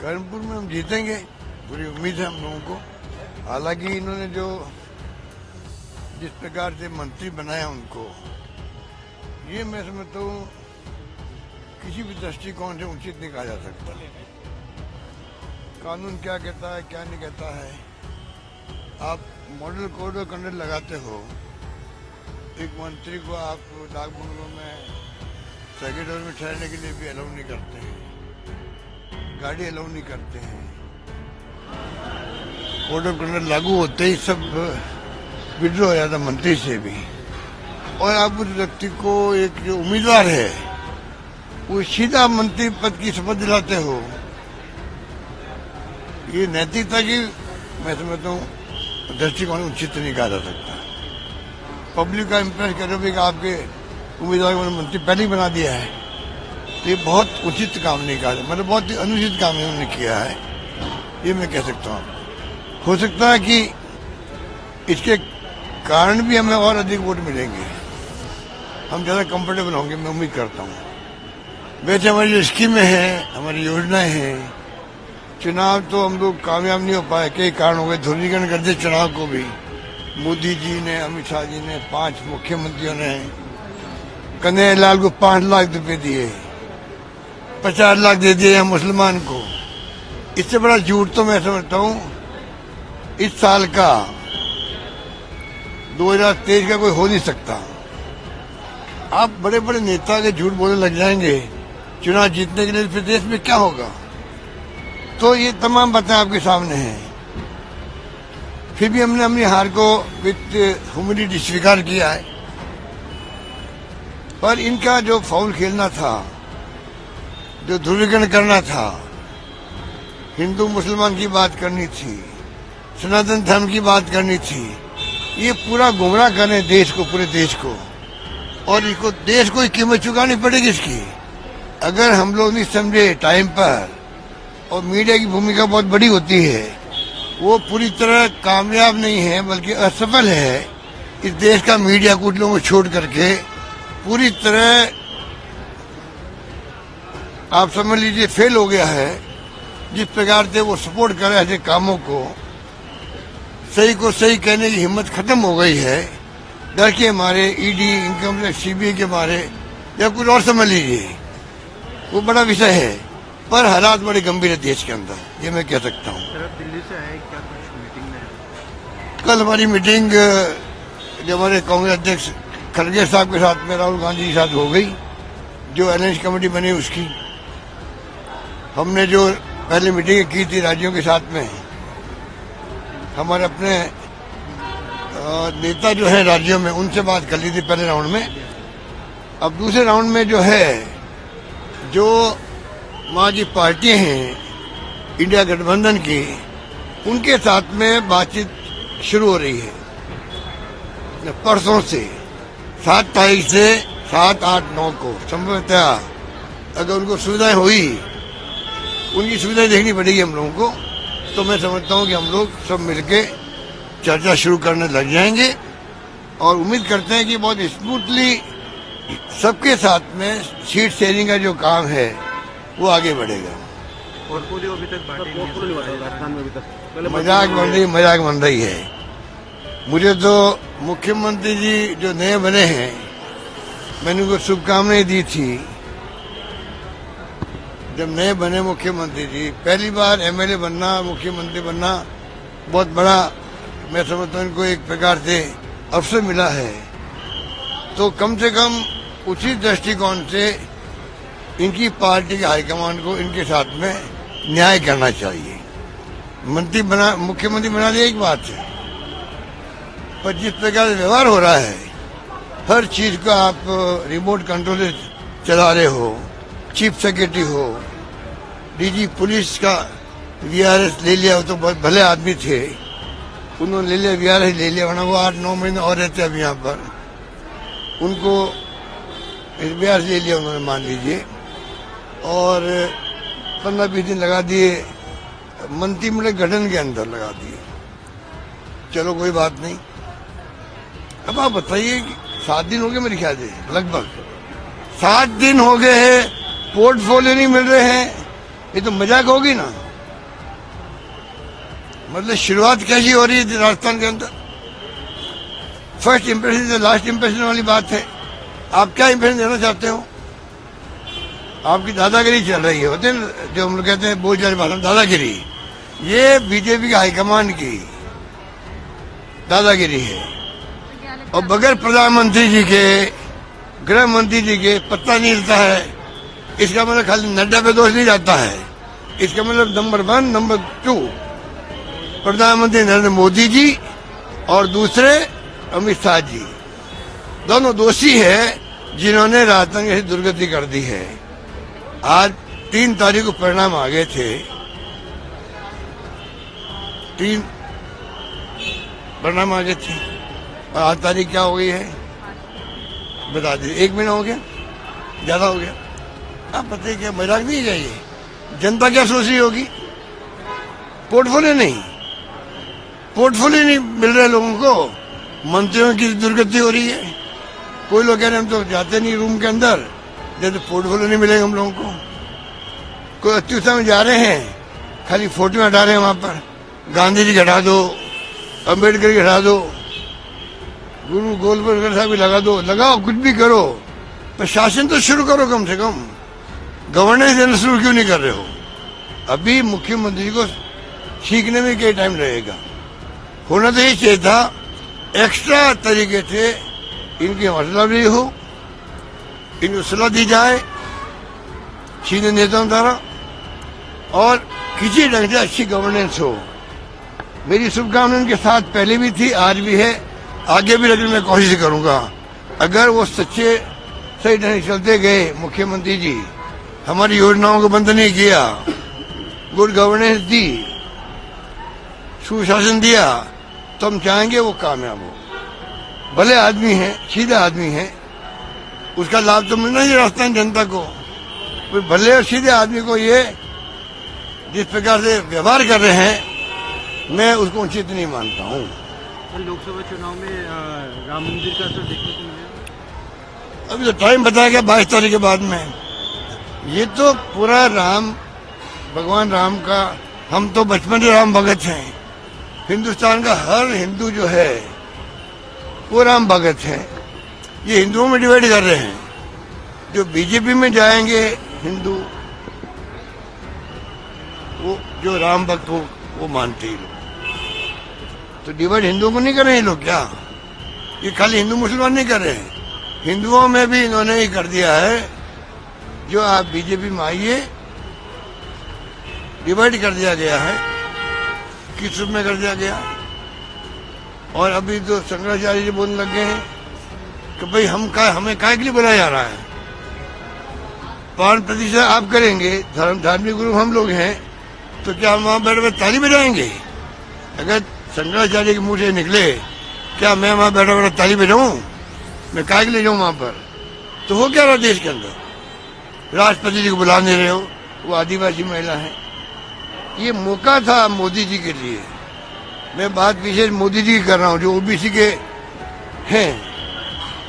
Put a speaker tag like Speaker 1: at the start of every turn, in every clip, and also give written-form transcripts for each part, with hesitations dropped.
Speaker 1: कर्णपुर में हम जीतेंगे, पूरी उम्मीद है हम लोगों को। हालांकि इन्होंने जो जिस प्रकार से मंत्री बनाया उनको, ये मैं समझता हूँ किसी भी दृष्टिकोण से उचित नहीं कहा जा सकता। कानून क्या कहता है क्या नहीं कहता है। आप मॉडल कोड ऑफ कंडक्ट लगाते हो, एक मंत्री को आप डाक बंगलों में सेक्रेटरी हाउस में ठहरने के लिए भी अलाउ नहीं करते हैं, गाड़ी अलाउ नहीं करते हैं। कोड ऑफ कंडक्ट लागू होते ही सब विड्रॉ हो जाता मंत्री से भी। और आप उस व्यक्ति को, एक जो उम्मीदवार है, वो सीधा मंत्री पद की शपथ दिलाते हो। ये नैतिकता की मैं समझता हूँ दृष्टिकोण उचित नहीं कहा जा सकता। पब्लिक का इम्प्रेस करो भी कि आपके उम्मीदवार को मंत्री पहले ही बना दिया है, तो ये बहुत उचित काम नहीं कहा, मतलब बहुत ही अनुचित काम इन्होंने किया है, ये मैं कह सकता हूँ। हो सकता है कि इसके कारण भी हमें और अधिक वोट मिलेंगे, हम ज़्यादा कंफर्टेबल होंगे, मैं उम्मीद करता हूँ। वैसे हमारी जो स्कीमें हैं, हमारी योजनाएं हैं, चुनाव तो हम लोग कामयाब नहीं हो पाए, कई कारण हो गए, ध्रुवीकरण कर दिए चुनाव को भी। मोदी जी ने, अमित शाह जी ने, 5 मुख्यमंत्रियों ने कन्हैया लाल को 5 लाख रुपए दिए, 50 लाख दे दिए हैं मुसलमान को। इससे बड़ा झूठ तो मैं समझता हूँ इस साल का 2023 का कोई हो नहीं सकता। आप बड़े बड़े नेता के झूठ बोलने लग जाएंगे चुनाव जीतने के लिए, फिर देश में क्या होगा? तो ये तमाम बातें आपके सामने हैं। फिर भी हमने अपनी हार को विद ह्यूमिलिटी स्वीकार किया है। पर इनका जो फाउल खेलना था, जो ध्रुवीकरण करना था, हिंदू मुसलमान की बात करनी थी, सनातन धर्म की बात करनी थी, ये पूरा गुमराह करने देश को, पूरे देश को। और इसको देश को कीमत चुकानी पड़ेगी इसकी, अगर हम लोग नहीं समझे टाइम पर। और मीडिया की भूमिका बहुत बड़ी होती है, वो पूरी तरह कामयाब नहीं है बल्कि असफल है। इस देश का मीडिया कुछ लोगों को छोड़ करके पूरी तरह आप समझ लीजिए फेल हो गया है। जिस प्रकार से वो सपोर्ट कर रहे ऐसे कामों को, सही को सही कहने की हिम्मत खत्म हो गई है। डर के मारे, ईडी, इनकम टैक्स, सीबीआई के मारे, या कुछ और समझ लीजिए, वो बड़ा विषय है। पर हालात बड़े गंभीर है देश के अंदर, ये मैं कह सकता हूँ।
Speaker 2: दिल्ली से आए क्या कुछ मीटिंग में?
Speaker 1: कल हमारी मीटिंग जो हमारे कांग्रेस अध्यक्ष खड़गे साहब के साथ में, राहुल गांधी के साथ हो गई, जो अलायंस कमेटी बनी उसकी। हमने जो पहले मीटिंग की थी राज्यों के साथ में, हमारे अपने नेता जो है राज्यों में, उनसे बात कर ली थी पहले राउंड में। अब दूसरे राउंड में जो है, जो वहाँ की पार्टियां हैं इंडिया गठबंधन की, उनके साथ में बातचीत शुरू हो रही है परसों से। 7 तारीख से 7, 8, 9 को संभवतः अगर उनको सुविधाएं हुई, उनकी सुविधाएं देखनी पड़ेगी हम लोगों को। तो मैं समझता हूँ कि हम लोग सब मिलके चर्चा शुरू करने लग जाएंगे और उम्मीद करते हैं कि बहुत स्मूथली सबके साथ में सीट शेयरिंग का जो काम है वो आगे बढ़ेगा।
Speaker 2: और पूरी अभी तक
Speaker 1: मजाक बन रही है। मुझे तो मुख्यमंत्री जी जो नए बने हैं, मैंने उनको शुभकामनाएं दी थी। जब नए बने मुख्यमंत्री जी, पहली बार एमएलए बनना, मुख्यमंत्री बनना बहुत बड़ा, मैं समझता हूँ इनको एक प्रकार से अवसर मिला है। तो कम से कम उचित दृष्टिकोण से इनकी पार्टी के हाईकमान को इनके साथ में न्याय करना चाहिए। मुख्यमंत्री बना दिया एक बात है, पर जिस प्रकार से व्यवहार हो रहा है, हर चीज को आप रिमोट कंट्रोल से चला रहे हो। चीफ सेक्रेटरी हो, डीजी पुलिस का वीआरएस ले लिया, हो तो बहुत भले आदमी थे, उन्होंने ले लिया, वीआरएस ले लिया, वरना वो 8-9 महीने और रहते अब यहाँ पर। उनको वीआरएस ले लिया उन्होंने, मान लीजिए, और 15-20 दिन लगा दिए मंत्रिमंडल गठन के अंदर, लगा दिए। चलो कोई बात नहीं। अब आप बताइए, 7 दिन हो गए मेरे ख्याल से, लगभग 7 दिन हो गए हैं, पोर्टफोलियो नहीं मिल रहे हैं, ये तो मजाक होगी ना। मतलब शुरुआत कैसी हो रही है राजस्थान के अंदर। फर्स्ट इंप्रेशन से लास्ट इंप्रेशन वाली बात है। आप क्या इंप्रेशन देना चाहते हो? आपकी दादागिरी चल रही है, होते हैं ना, जो हम लोग कहते हैं बोलचाल भाषा में दादागिरी। ये बीजेपी के हाईकमान की दादागिरी है। और बगैर प्रधानमंत्री जी के, गृह मंत्री जी के पत्ता नहीं हिलता है। इसका मतलब खाली नड्डा पे दोष नहीं जाता है। इसका मतलब नंबर 1, नंबर 2 प्रधानमंत्री नरेंद्र मोदी जी और दूसरे अमित शाह जी, दोनों दोषी है जिन्होंने राजस्थान की दुर्गति कर दी है। आज 3 तारीख को परिणाम आ गए थे। 3 परिणाम आ गए थे और आज तारीख क्या हो गई है बता दीजिए। 1 महीना हो गया, ज्यादा हो गया। आप पता है क्या, मजाक नहीं चाहिए। जनता क्या सोच रही होगी? पोर्टफोलियो नहीं मिल रहे लोगों को। मंत्रियों की दुर्गति हो रही है। कोई लोग कह रहे हम तो जाते नहीं रूम के अंदर जब तक पोर्टफोलियो नहीं मिलेगा हम लोगों को। कोई अत्युत्साह में जा रहे हैं, खाली फोटो हटा रहे हैं वहां पर। गांधी जी हटा दो, अम्बेडकर की हटा दो, गुरु गोलवलकर साहब भी लगा दो, लगाओ कुछ भी करो, प्रशासन तो शुरू करो कम से कम। गवर्नेंस देना शुरू क्यों नहीं कर रहे हो? अभी मुख्यमंत्री को सीखने में क्या टाइम लगेगा? होना तो ये चाहिए था एक्स्ट्रा तरीके से इनकी हौसला भी हो, इनको सलाह दी जाए सीनियर नेताओं द्वारा और किसी ढंग से अच्छी गवर्नेंस हो। मेरी शुभकामनाएं उनके साथ पहले भी थी, आज भी है, आगे भी रखने में कोशिश करूंगा। अगर वो सच्चे सही ढंग से चलते गए, मुख्यमंत्री जी हमारी योजनाओं को बंद नहीं किया, गुड गवर्नेंस दी, सुशासन दिया, तो हम चाहेंगे वो कामयाब हो। भले आदमी है, सीधा आदमी है, उसका लाभ तो मिलना ही राजस्थान जनता को। भले और सीधे आदमी को ये जिस प्रकार से व्यवहार कर रहे हैं, मैं उसको उचित नहीं मानता हूँ।
Speaker 2: लोकसभा चुनाव में राम मंदिर का असर देखने को मिलेगा?
Speaker 1: अभी तो टाइम बताया गया 22 तारीख के बाद में। ये तो पूरा राम, भगवान राम का, हम तो बचपन से राम भगत हैं। हिंदुस्तान का हर हिंदू जो है वो राम भगत है। ये हिंदुओं में डिवाइड कर रहे हैं। जो बीजेपी में जाएंगे हिंदू, वो जो राम भक्त हो वो मानते ही लोग। तो डिवाइड हिंदुओं को नहीं कर रहे हैं लोग क्या? ये खाली हिंदू मुसलमान नहीं कर रहे हैं, हिंदुओं में भी इन्होंने ही कर दिया है। जो आप बीजेपी में आइए, डिवाइड कर दिया गया है, किस रूप में कर दिया गया। और अभी तो शंकराचार्य जी बोलने लग गए हैं कि भाई हमें काय के लिए बुलाया जा रहा है। 5% आप करेंगे, धार्मिक गुरु हम लोग हैं, तो क्या हम वहां बैठे ताली बजाएंगे? अगर शंकराचार्य के मुंह से निकले क्या मैं वहां बैठा बैठा ताली बजाऊं, मैं काय के लिए जाऊं वहां पर? तो हो क्या रहा देश के अंदर? राष्ट्रपति जी को बुला नहीं रहे हो, वो आदिवासी महिला है। ये मौका था मोदी जी के लिए। मैं बात विशेष मोदी जी की कर रहा हूँ जो ओबीसी के हैं।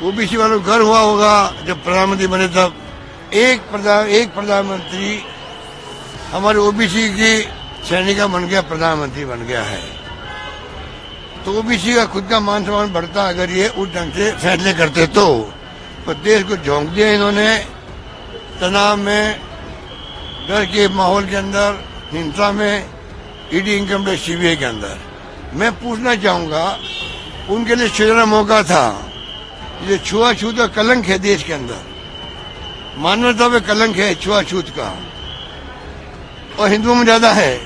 Speaker 1: ओबीसी वालों को गर्व हुआ होगा जब प्रधानमंत्री बने तब। एक प्रधानमंत्री हमारे ओबीसी की श्रेणी का बन गया, प्रधानमंत्री बन गया है। तो ओबीसी का खुद का मान सम्मान बढ़ता अगर ये उस ढंग से फैसले करते तो। पर देश को झोंक दिया इन्होंने तनाव में, डर के माहौल के अंदर, हिंसा में, ईडी, इनकम टैक्स, सीबीआई के अंदर। मैं पूछना चाहूंगा, उनके लिए सुनहरा मौका था। ये छुआछूत का कलंक है देश के अंदर, मानवता पे कलंक है छुआछूत का, और हिंदुओं में ज्यादा है।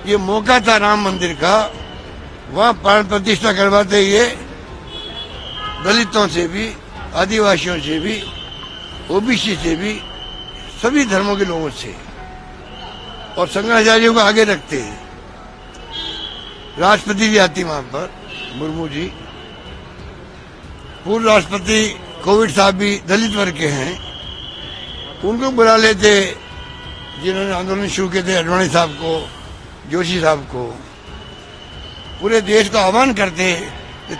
Speaker 1: ये मौका था राम मंदिर का, वहां प्राण प्रतिष्ठा करवाते ये दलितों से भी, आदिवासियों से भी, ओबीसी से भी, सभी धर्मों के लोगों से, और शंकराचार्यों को आगे रखते हैं। राष्ट्रपति जी आती वहां पर, मुर्मू जी, पूर्व राष्ट्रपति कोविंद साहब भी दलित वर्ग के हैं, उनको बुला लेते जिन्होंने आंदोलन शुरू किए थे, अडवाणी साहब को, जोशी साहब को। पूरे देश को आह्वान करते,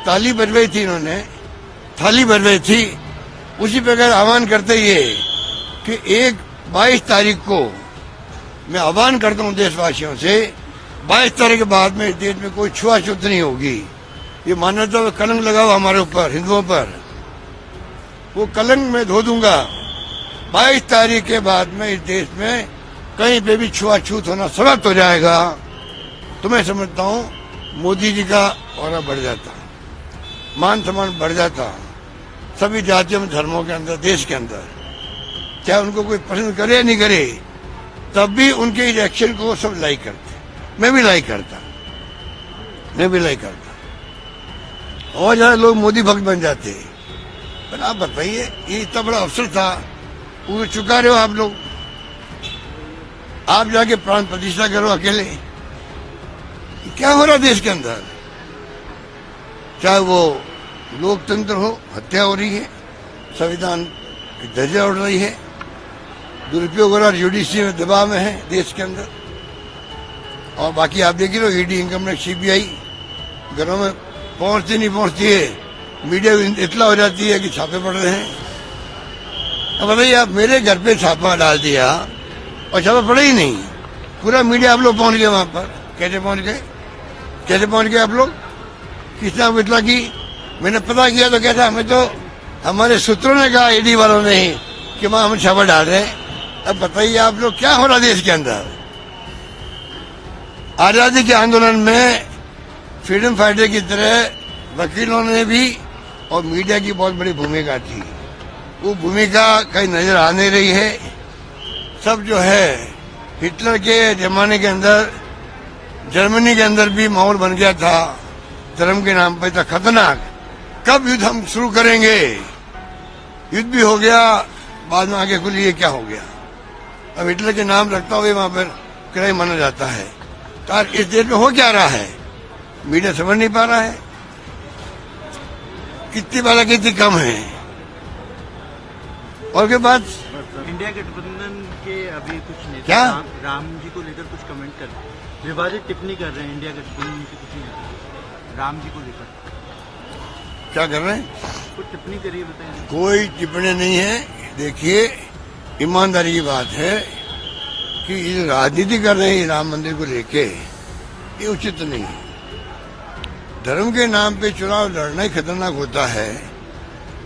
Speaker 1: ताली बजवाई थी इन्होंने, थाली बजवाई थी, उसी प्रकार आह्वान करते ये कि 22 तारीख को मैं आह्वान करता हूं देशवासियों से 22 तारीख के बाद में इस देश में कोई छुआछूत नहीं होगी। ये मान्यता का कलंक लगा हुआ हमारे ऊपर, हिंदुओं पर, वो कलंक मैं धो दूंगा। 22 तारीख के बाद में इस देश में कहीं पे भी छुआछूत होना समाप्त हो जाएगा। तो मैं समझता हूँ मोदी जी का ऑरा बढ़ जाता, मान सम्मान बढ़ जाता सभी जातियों धर्मों के अंदर, देश के अंदर। चाहे उनको कोई पसंद करे या नहीं करे, तब भी उनके इस एक्शन को सब लाइक करते। मैं भी लाइक करता, और ज्यादा लोग मोदी भक्त बन जाते। पर आप बताइए, ये इतना बड़ा अवसर था, वो चुका रहे हो आप लोग। आप जाके प्राण प्रतिष्ठा करो अकेले। क्या हो रहा देश के अंदर? चाहे वो लोकतंत्र हो, हत्या हो रही है, संविधान की दर्जा उड़ रही है, दुरुपयोग हो रहा, जुडिशरी में दबाव में है देश के अंदर। और बाकी आप देख लो, ईडी, इनकम टैक्स, सीबीआई घरों में पहुंचती नहीं पहुंचती है, मीडिया इतला हो जाती है कि छापे पड़ रहे हैं। अब बताइए, आप मेरे घर पे छापा डाल दिया और छापा पड़े ही नहीं, पूरा मीडिया आप लोग पहुंच गए वहां पर। कैसे पहुंच गए आप लोग? किसने आप इतला की? मैंने पता किया तो क्या था, हमें तो हमारे सूत्रों ने कहा, ईडी वालों ने, कि वहां हम छापा डाल रहे हैं। अब बताइए आप लोग, क्या हो रहा देश के अंदर? आजादी के आंदोलन में फ्रीडम फाइटर की तरह वकीलों ने भी और मीडिया की बहुत बड़ी भूमिका थी। वो भूमिका कहीं नजर आ नहीं रही है। सब जो है, हिटलर के जमाने के अंदर जर्मनी के अंदर भी माहौल बन गया था, धर्म के नाम पर था खतरनाक। कब युद्ध हम शुरू करेंगे? युद्ध भी हो गया, बाद में आगे खुली, ये क्या हो गया? अब हिटलर के नाम रखता हुए वहां पर क्राइम माना जाता है। तो इस देश में हो क्या रहा है? मीडिया समझ नहीं पा रहा है। कितनी बाला कितनी कम है। और के बाद
Speaker 2: इंडिया गठबंधन के अभी कुछ नेता
Speaker 1: क्या?
Speaker 2: राम जी को लेकर कुछ कमेंट कर, विवादित टिप्पणी कर रहे हैं इंडिया गठबंधन के कुछ नेता राम जी को लेकर।
Speaker 1: क्या कर रहे हैं?
Speaker 2: कुछ टिप्पणी करिए, बताइए।
Speaker 1: कोई टिप्पणी नहीं है। देखिए, ईमानदारी की बात है कि ये राजनीति कर रहे हैं राम मंदिर को लेके, ये उचित नहीं है। धर्म के नाम पे चुनाव लड़ना ही खतरनाक होता है।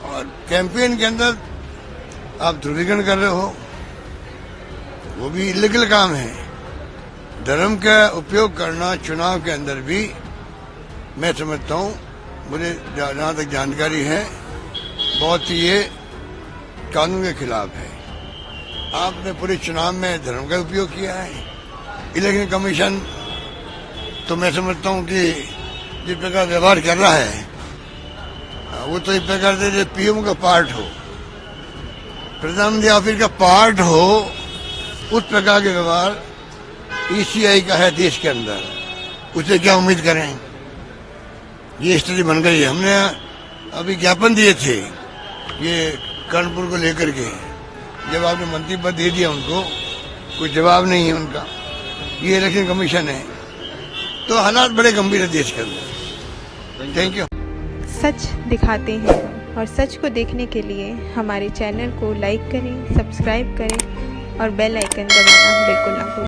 Speaker 1: और कैंपेन के अंदर आप ध्रुवीकरण कर रहे हो, वो भी इलीगल काम है। धर्म का उपयोग करना चुनाव के अंदर भी, मैं समझता हूँ, मुझे जहाँ तक जानकारी है, बहुत ही ये कानून के खिलाफ है। आपने पूरे चुनाव में धर्म का उपयोग किया है। इलेक्शन कमीशन तो मैं समझता हूँ कि जिस प्रकार व्यवहार कर रहा है, वो तो इस प्रकार से पीएम का पार्ट हो, प्रधानमंत्री ऑफिस का पार्ट हो, उस प्रकार के व्यवहार ईसीआई का है देश के अंदर। उसे क्या उम्मीद करें? ये स्थिति बन गई है। हमने अभी ज्ञापन दिए थे ये कर्णपुर को लेकर के, जब आपने मंत्री पद दे दिया उनको, कोई जवाब नहीं है उनका। ये इलेक्शन कमीशन है, तो हालात बड़े गंभीर है देश के अंदर। Thank you.
Speaker 3: सच दिखाते हैं और सच को देखने के लिए हमारे चैनल को लाइक करें, सब्सक्राइब करें और बेल आइकन दबाना बिल्कुल ना भूलें।